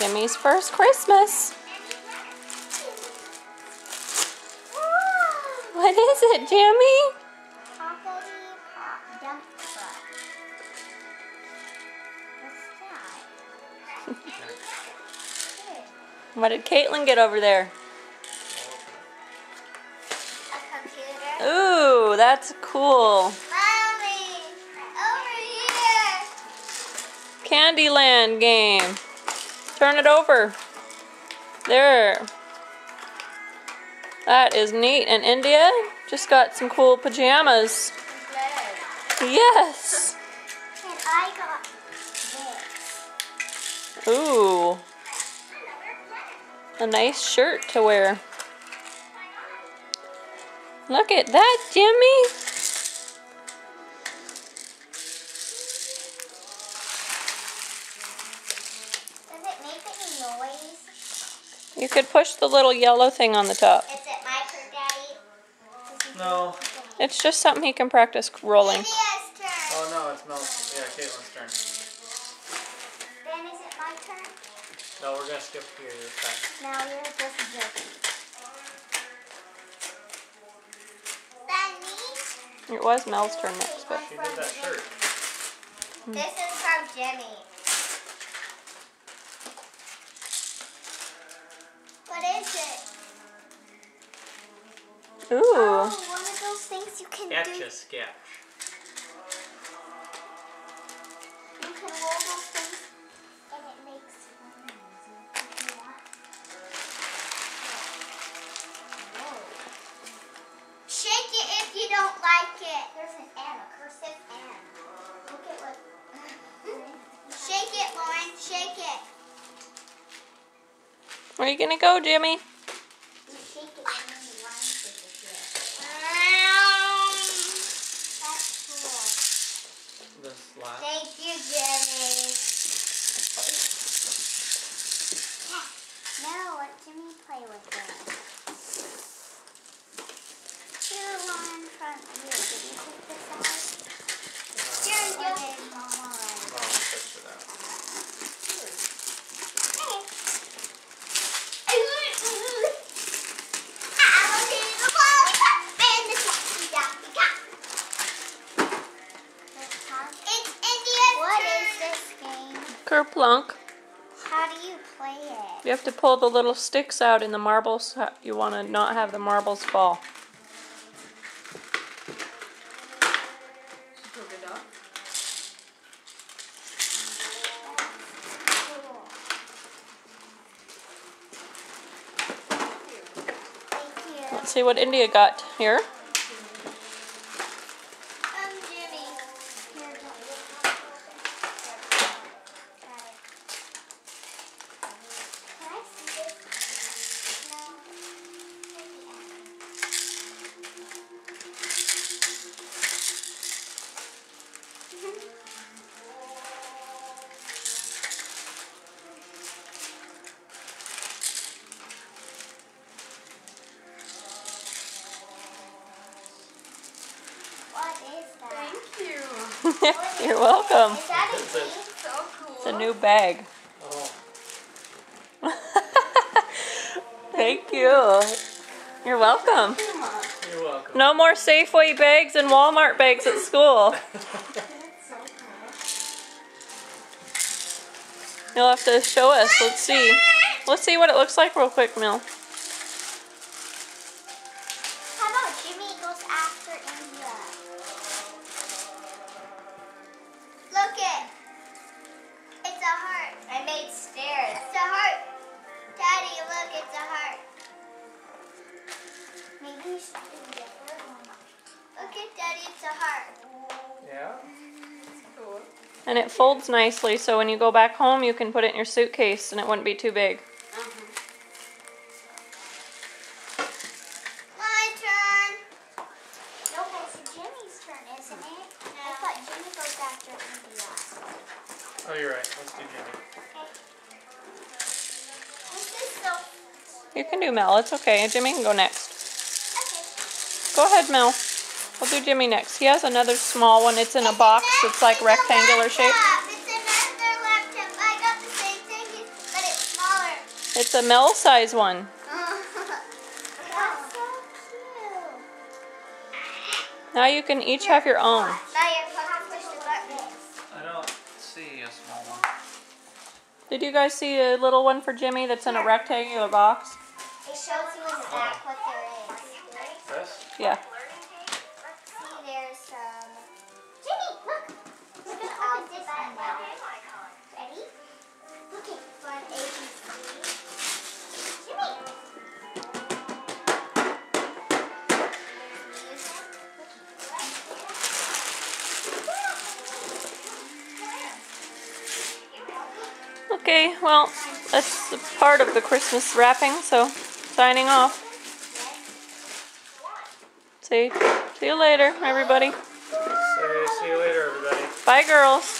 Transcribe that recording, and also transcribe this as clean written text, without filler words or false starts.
Jimmy's first Christmas. What is it, Jimmy? Poppity pop dump truck. What's that? What did Caitlin get over there? A computer. Ooh, that's cool. Mommy, over here. Candyland game. Turn it over. There. That is neat. And India just got some cool pajamas. Yes. And I got this. Ooh. A nice shirt to wear. Look at that, Jimmy. Does it make any noise? You could push the little yellow thing on the top. Is it my turn, Daddy? No. It's just something he can practice rolling. India's turn. Oh no, it's Mel's. Yeah, Caitlin's turn. Then is it my turn? No, we're gonna skip here this time. Now you're just joking. Is that me? It was Mel's turn next, but She did that shirt. This is from Jimmy. What is it? ooh. Oh, one of those things you can do. Etch-a-sketch. You can roll those things and it makes noise if you want. Shake it if you don't like it. There's an N, a cursive N. Look at what. Shake it, Lauren. Shake it. Where are you gonna go, Jimmy? You shake it and then the line disappears. That's cool. This last. Thank you, Jimmy. Now let Jimmy play with it. Here, one from you. Did you take this out? Here, you go. Mama, Mom fixed it out. What is this game? Kerplunk. How do you play it? You have to pull the little sticks out in the marbles. You want to not have the marbles fall. Thank you. Let's see what India got here. Jimmy. Here, got it. Can I see this? No. What is that? Thank you. You're welcome. Is that a It's key? So cool. It's a new bag. Oh. Thank you. You're welcome. You're welcome. No more Safeway bags and Walmart bags at school. That's so cool. You'll have to show us. Let's see. Let's see what it looks like real quick, Mel. How about Jimmy goes after India? Look it. It's a heart. I made stairs. It's a heart. Daddy, look, it's a heart. Maybe you should do a different one. Look at Daddy, it's a heart. Yeah? Cool. And it folds nicely, so when you go back home, you can put it in your suitcase and it wouldn't be too big. My turn. No, it's Jimmy's turn, isn't it? No. I thought Jimmy goes after India. Oh, you're right. Let's do Jimmy. This is so... You can do Mel. It's okay. Jimmy can go next. Okay. Go ahead, Mel. We'll do Jimmy next. He has another small one. It's in a box. It's like rectangular shape. It's another laptop. I got the same thing, but it's It's a Mel size one. That's so cute. Now you can each have your own. Now you're supposed to push the button. I don't see a small one. Did you guys see a little one for Jimmy that's in a rectangular box? It shows you in the back what there is. This? Yeah. See, there's some. Jimmy, look! Look at all this one now. Ready? Look at fun ABC. Jimmy! Okay, well, that's a part of the Christmas wrapping, so signing off. See you later, everybody. Say see you later, everybody. Bye, girls.